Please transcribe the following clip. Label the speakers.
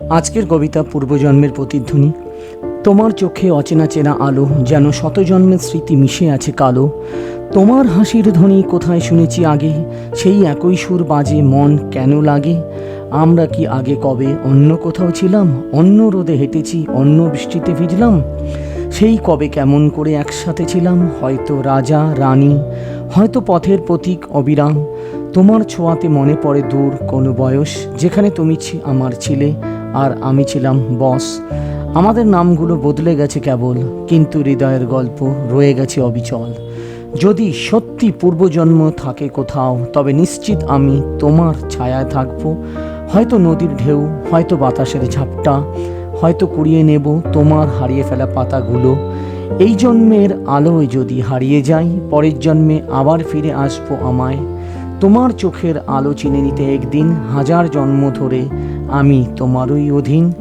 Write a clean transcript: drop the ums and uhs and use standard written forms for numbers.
Speaker 1: আজকের কবিতা পূর্বজন্মের প্রতিধ্বনি। তোমার চোখে অচেনা চেনা আলো, যেন শত জন্মের স্মৃতি মিশে আছে কালো। তোমার হাসির ধ্বনি কোথায় শুনেছি আগে, সেই একই সুর বাজে মন কেন লাগে। আমরা কি আগে কবে অন্য কোথাও ছিলাম, অন্য রোদে হেঁটেছি, অন্য বৃষ্টিতে ভিজলাম। সেই কবে কেমন করে একসাথে ছিলাম, হয়তো রাজা রানী, হয়তো পথের প্রতীক অবিরাম। তোমার ছোঁয়াতে মনে পড়ে দূর কোনো বয়স, যেখানে তুমি আমার ছিলে আর আমি ছিলাম বস। আমাদের নামগুলো বদলে গেছে কেবল, কিন্তু হৃদয়ের গল্প রয়ে গেছে অবিচল। যদি সত্যি পূর্বজন্ম থাকে কোথাও, তবে নিশ্চিত আমি তোমার ছায়ায় থাকবো। হয়তো নদীর ঢেউ, হয়তো বাতাসের ঝাপটা, হয়তো কুড়িয়ে নেব তোমার হারিয়ে ফেলা পাতাগুলো। এই জন্মের আলোয় যদি হারিয়ে যাই, পরের জন্মে আবার ফিরে আসবো আমায়। তোমার চোখের আলো চিনে নিতে একদিন, হাজার জন্ম ধরে আমি তোমারই অধীন।